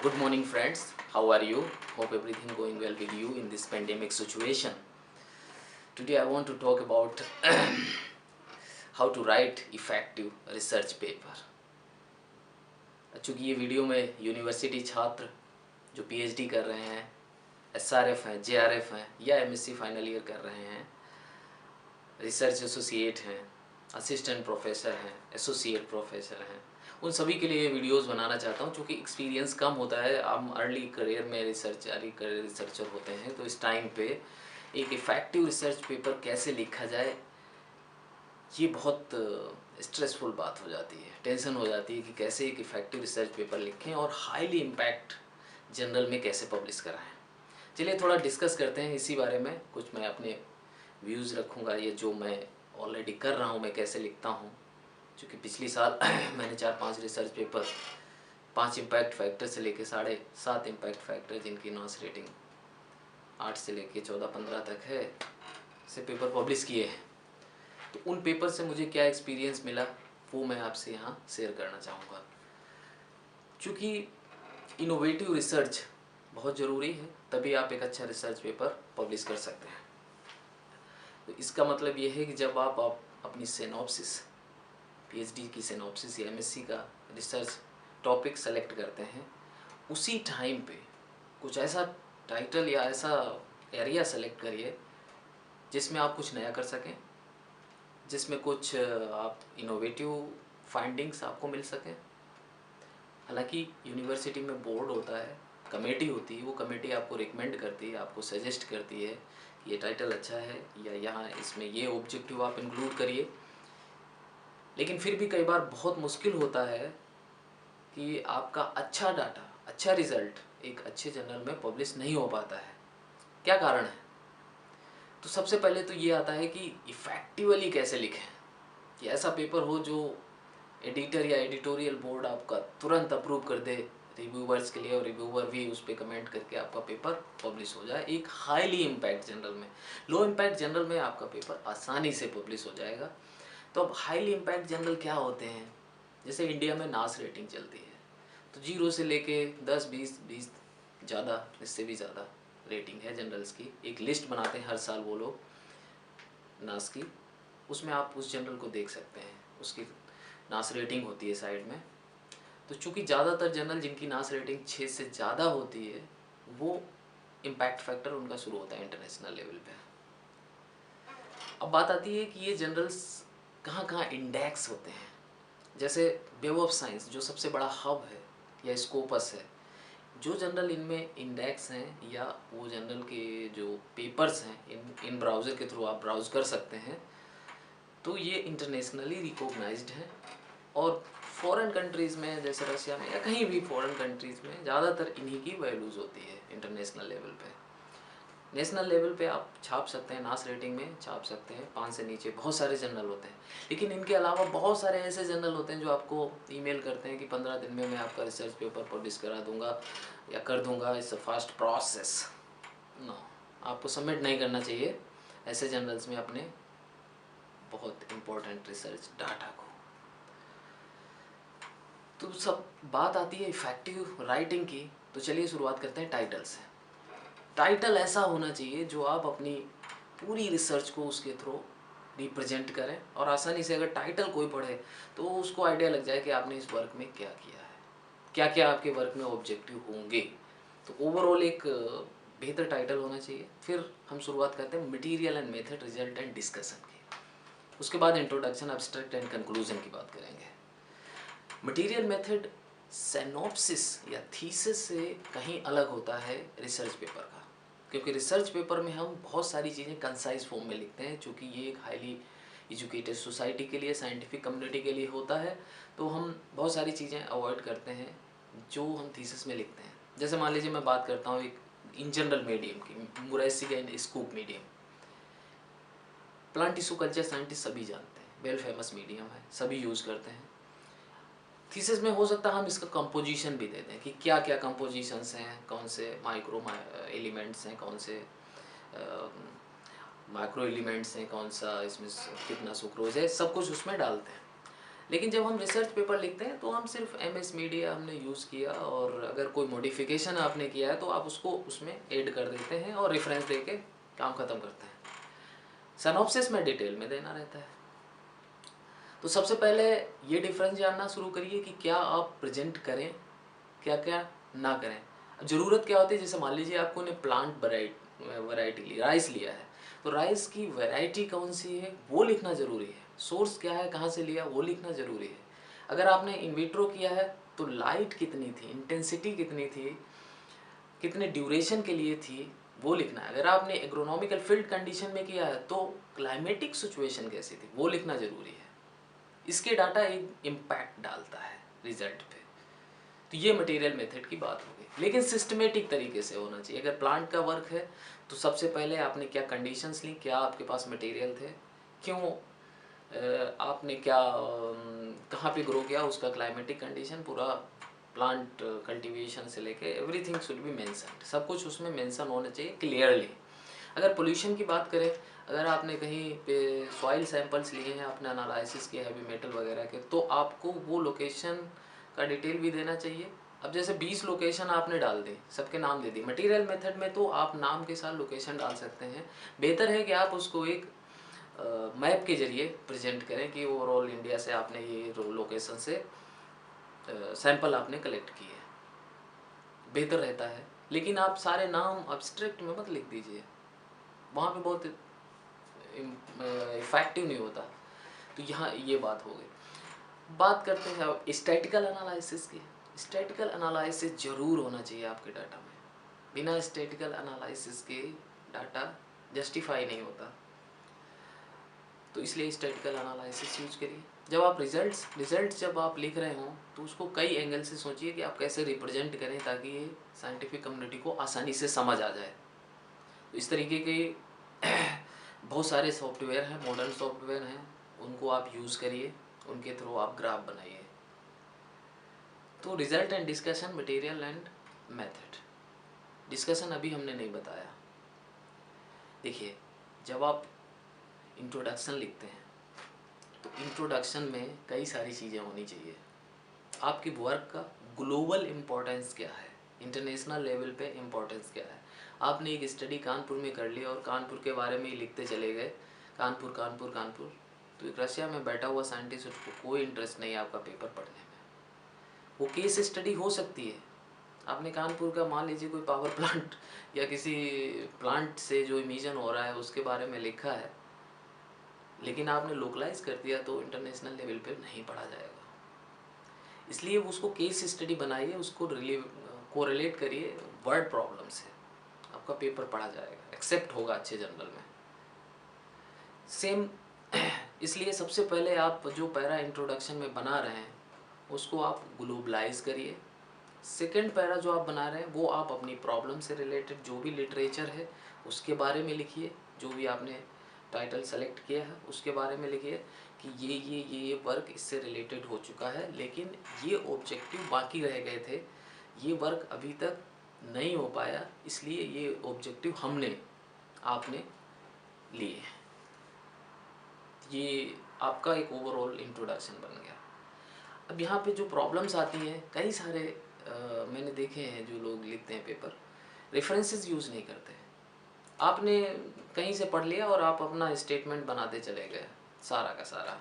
Good morning, friends. How are you? Hope everything going well with you in this pandemic situation. Today, I want to talk about how to write effective research paper. चूँकि ये video में university छात्र जो PhD कर रहे हैं, SRF हैं, JRF हैं या एमएससी फाइनल ईयर कर रहे हैं, रिसर्च एसोसिएट हैं, असिस्टेंट प्रोफेसर हैं, एसोसिएट प्रोफेसर हैं, उन सभी के लिए वीडियोस बनाना चाहता हूं। चूँकि एक्सपीरियंस कम होता है, हम अर्ली करियर में रिसर्चर होते हैं, तो इस टाइम पे एक इफ़ेक्टिव रिसर्च पेपर कैसे लिखा जाए ये बहुत स्ट्रेसफुल बात हो जाती है, टेंशन हो जाती है कि कैसे एक इफ़ेक्टिव रिसर्च पेपर लिखें और हाईली इम्पैक्ट जर्नल में कैसे पब्लिश कराएं। चलिए थोड़ा डिस्कस करते हैं इसी बारे में। कुछ मैं अपने व्यूज़ रखूँगा, ये जो मैं ऑलरेडी कर रहा हूँ मैं कैसे लिखता हूँ। क्योंकि पिछली साल मैंने 4-5 रिसर्च पेपर 5 इम्पैक्ट फैक्टर से लेके 7.5 इम्पैक्ट फैक्टर जिनकी नॉस रेटिंग 8 से लेके 14-15 तक है से पेपर पब्लिश किए हैं। तो उन पेपर से मुझे क्या एक्सपीरियंस मिला वो मैं आपसे यहाँ शेयर करना चाहूँगा। क्योंकि इनोवेटिव रिसर्च बहुत ज़रूरी है, तभी आप एक अच्छा रिसर्च पेपर पब्लिश कर सकते हैं। तो इसका मतलब ये है कि जब आप अपनी सिनॉप्सिस, पीएचडी की सिनॉप्सिस या एमएससी का रिसर्च टॉपिक सेलेक्ट करते हैं, उसी टाइम पे कुछ ऐसा टाइटल या ऐसा एरिया सेलेक्ट करिए जिसमें आप कुछ नया कर सकें, जिसमें कुछ आप इनोवेटिव फाइंडिंग्स आपको मिल सकें। हालांकि यूनिवर्सिटी में बोर्ड होता है, कमेटी होती है, वो कमेटी आपको रिकमेंड करती है, आपको सजेस्ट करती है कि ये टाइटल अच्छा है या यहाँ इसमें ये ऑब्जेक्टिव आप इंक्लूड करिए। लेकिन फिर भी कई बार बहुत मुश्किल होता है कि आपका अच्छा डाटा, अच्छा रिज़ल्ट एक अच्छे जर्नल में पब्लिश नहीं हो पाता है। क्या कारण है? तो सबसे पहले तो ये आता है कि इफ़ेक्टिवली कैसे लिखें कि ऐसा पेपर हो जो एडिटर या एडिटोरियल बोर्ड आपका तुरंत अप्रूव कर दे रिव्यूवर्स के लिए, और रिव्यूवर भी उस पर कमेंट करके आपका पेपर पब्लिश हो जाए एक हाईली इम्पैक्ट जर्नल में। लो इम्पैक्ट जर्नल में आपका पेपर आसानी से पब्लिश हो जाएगा। तो अब हाईली इम्पैक्ट जर्नल क्या होते हैं? जैसे इंडिया में नास रेटिंग चलती है, तो 0 से लेके 10, 20 ज़्यादा, इससे भी ज़्यादा रेटिंग है जर्नल्स की। एक लिस्ट बनाते हैं हर साल वो लोग नास की, उसमें आप उस जर्नल को देख सकते हैं, उसकी नास रेटिंग होती है साइड में। तो चूँकि ज़्यादातर जर्नल जिनकी नास रेटिंग 6 से ज़्यादा होती है, वो इम्पैक्ट फैक्टर उनका शुरू होता है इंटरनेशनल लेवल पे। अब बात आती है कि ये जर्नल्स कहाँ कहाँ इंडेक्स होते हैं। जैसे वेब ऑफ साइंस जो सबसे बड़ा हब है या स्कोपस है, जो जर्नल इनमें इंडेक्स हैं या वो जर्नल के जो पेपर्स हैं इन ब्राउज़र के थ्रू आप ब्राउज़ कर सकते हैं, तो ये इंटरनेशनली रिकॉग्नाइज्ड हैं। और फॉरेन कंट्रीज़ में जैसे रशिया में या कहीं भी फॉरेन कंट्रीज़ में ज़्यादातर इन्हीं की वैल्यूज़ होती है इंटरनेशनल लेवल पे। नेशनल लेवल पे आप छाप सकते हैं, नास रेटिंग में छाप सकते हैं, 5 से नीचे बहुत सारे जर्नल होते हैं। लेकिन इनके अलावा बहुत सारे ऐसे जर्नल होते हैं जो आपको ईमेल करते हैं कि 15 दिन में मैं आपका रिसर्च पेपर पब्लिश करा दूंगा या कर दूंगा, it's a fast process. No, आपको सबमिट नहीं करना चाहिए ऐसे जर्नल्स में अपने बहुत इम्पोर्टेंट रिसर्च डाटा को। तो सब बात आती है इफ़ेक्टिव राइटिंग की, तो चलिए शुरुआत करते हैं टाइटल से। टाइटल ऐसा होना चाहिए जो आप अपनी पूरी रिसर्च को उसके थ्रू रिप्रेजेंट करें, और आसानी से अगर टाइटल कोई पढ़े तो उसको आइडिया लग जाए कि आपने इस वर्क में क्या किया है, क्या क्या आपके वर्क में ऑब्जेक्टिव होंगे। तो ओवरऑल एक बेहतर टाइटल होना चाहिए। फिर हम शुरुआत करते हैं material and method, result and discussion की। उसके बाद इंट्रोडक्शन, एब्स्ट्रैक्ट एंड कंक्लूजन की बात करेंगे। मटेरियल मेथड सिनॉप्सिस या थीसिस से कहीं अलग होता है रिसर्च पेपर का, क्योंकि रिसर्च पेपर में हम बहुत सारी चीज़ें कंसाइज फॉर्म में लिखते हैं। चूँकि ये एक हाईली एजुकेटेड सोसाइटी के लिए, साइंटिफिक कम्युनिटी के लिए होता है, तो हम बहुत सारी चीज़ें अवॉइड करते हैं जो हम थीसिस में लिखते हैं। जैसे मान लीजिए मैं बात करता हूँ एक इन जनरल मीडियम की, Murashige and Skoog medium. Plant tissue culture scientist सभी जानते हैं, वेल फेमस मीडियम है, सभी यूज़ करते हैं। थीसिस में हो सकता है हम इसका कंपोजिशन भी दे दें कि क्या क्या कंपोजिशंस हैं, कौन से माइक्रो एलिमेंट्स हैं, कौन से माइक्रो एलिमेंट्स हैं, कौन सा इसमें कितना सुक्रोज है, सब कुछ उसमें डालते हैं। लेकिन जब हम रिसर्च पेपर लिखते हैं तो हम सिर्फ MS मीडिया हमने यूज़ किया, और अगर कोई मॉडिफिकेशन आपने किया है तो आप उसको उसमें ऐड कर देते हैं और रेफरेंस दे के काम ख़त्म करते हैं। सिनॉप्सिस में डिटेल में देना रहता है। तो सबसे पहले ये डिफरेंस जानना शुरू करिए कि क्या आप प्रेजेंट करें, क्या क्या ना करें। ज़रूरत क्या होती है, जैसे मान लीजिए आपको ने प्लांट वैरायटी ली, राइस लिया है, तो राइस की वैरायटी कौन सी है वो लिखना ज़रूरी है। सोर्स क्या है, कहाँ से लिया, वो लिखना ज़रूरी है। अगर आपने इन विट्रो किया है तो लाइट कितनी थी, इंटेंसिटी कितनी थी, कितने ड्यूरेशन के लिए थी, वो लिखना है। अगर आपने एग्रोनॉमिकल फील्ड कंडीशन में किया है तो क्लाइमेटिक सिचुएशन कैसी थी वो लिखना ज़रूरी है। इसके डाटा एक इम्पैक्ट डालता है रिजल्ट पे। तो ये मटेरियल मेथड की बात हो गई, लेकिन सिस्टमेटिक तरीके से होना चाहिए। अगर प्लांट का वर्क है तो सबसे पहले आपने क्या कंडीशंस ली, क्या आपके पास मटेरियल थे, क्यों आपने क्या कहाँ पे ग्रो किया, उसका क्लाइमेटिक कंडीशन, पूरा प्लांट कल्टीवेशन से लेके एवरीथिंग शुड बी मेंशन्ड। सब कुछ उसमें मेंशन होना चाहिए क्लियरली। अगर पोल्यूशन की बात करें, अगर आपने कहीं पे सॉइल सैंपल्स लिए हैं, आपने एनालिसिस किया हैवी मेटल वगैरह के, तो आपको वो लोकेशन का डिटेल भी देना चाहिए। अब जैसे 20 लोकेशन आपने डाल दी, सबके नाम दे दी। मटेरियल मेथड में तो आप नाम के साथ लोकेशन डाल सकते हैं। बेहतर है कि आप उसको एक मैप के जरिए प्रेजेंट करें कि ओवरऑल इंडिया से आपने ये लोकेशन से सैंपल आपने कलेक्ट किए, बेहतर रहता है। लेकिन आप सारे नाम अब्स्ट्रैक्ट में मत लिख दीजिए, वहाँ पे बहुत इफेक्टिव नहीं होता। तो यहाँ ये बात हो गई। बात करते हैं अब स्टैटिकल एनालिसिस की। स्टैटिकल एनालिसिस जरूर होना चाहिए आपके डाटा में। बिना स्टैटिकल एनालिसिस के डाटा जस्टिफाई नहीं होता, तो इसलिए स्टैटिकल एनालिसिस यूज करिए। जब आप रिजल्ट्स जब आप लिख रहे हों तो उसको कई एंगल से सोचिए कि आप कैसे रिप्रेजेंट करें ताकि ये साइंटिफिक कम्युनिटी को आसानी से समझ आ जाए। तो इस तरीके के बहुत सारे सॉफ्टवेयर हैं, मॉडर्न सॉफ्टवेयर हैं, उनको आप यूज़ करिए, उनके थ्रू आप ग्राफ बनाइए। तो result and discussion, material and method. Discussion अभी हमने नहीं बताया। देखिए, जब आप इंट्रोडक्शन लिखते हैं तो इंट्रोडक्शन में कई सारी चीज़ें होनी चाहिए। आपके वर्क का ग्लोबल इम्पोर्टेंस क्या है, इंटरनेशनल लेवल पे इम्पोर्टेंस क्या है। आपने एक स्टडी कानपुर में कर ली और कानपुर के बारे में ही लिखते चले गए, कानपुर कानपुर कानपुर, तो एक रशिया में बैठा हुआ साइंटिस्ट, उसको कोई इंटरेस्ट नहीं है आपका पेपर पढ़ने में। वो केस स्टडी हो सकती है। आपने कानपुर का मान लीजिए कोई पावर प्लांट या किसी प्लांट से जो इमिशन हो रहा है उसके बारे में लिखा है, लेकिन आपने लोकलाइज कर दिया तो इंटरनेशनल लेवल पे नहीं पढ़ा जाएगा। इसलिए उसको केस स्टडी बनाइए, उसको कोरिलेट करिए वर्ड प्रॉब्लम से, आपका पेपर पढ़ा जाएगा, एक्सेप्ट होगा अच्छे जर्नल में। सेम इसलिए सबसे पहले आप जो पैरा इंट्रोडक्शन में बना रहे हैं उसको आप ग्लोबलाइज करिए। सेकंड पैरा जो आप बना रहे हैं वो आप अपनी प्रॉब्लम से रिलेटेड जो भी लिटरेचर है उसके बारे में लिखिए, जो भी आपने टाइटल सेलेक्ट किया है उसके बारे में लिखिए कि ये वर्क इससे रिलेटेड हो चुका है, लेकिन ये ऑब्जेक्टिव बाकी रह गए थे, ये वर्क अभी तक नहीं हो पाया, इसलिए ये ऑब्जेक्टिव हमने आपने लिए हैं। ये आपका एक ओवरऑल इंट्रोडक्शन बन गया। अब यहाँ पे जो प्रॉब्लम्स आती हैं, कई सारे मैंने देखे हैं जो लोग लिखते हैं पेपर, रेफरेंसेस यूज़ नहीं करते। आपने कहीं से पढ़ लिया और आप अपना स्टेटमेंट बनाते चले गए सारा का सारा,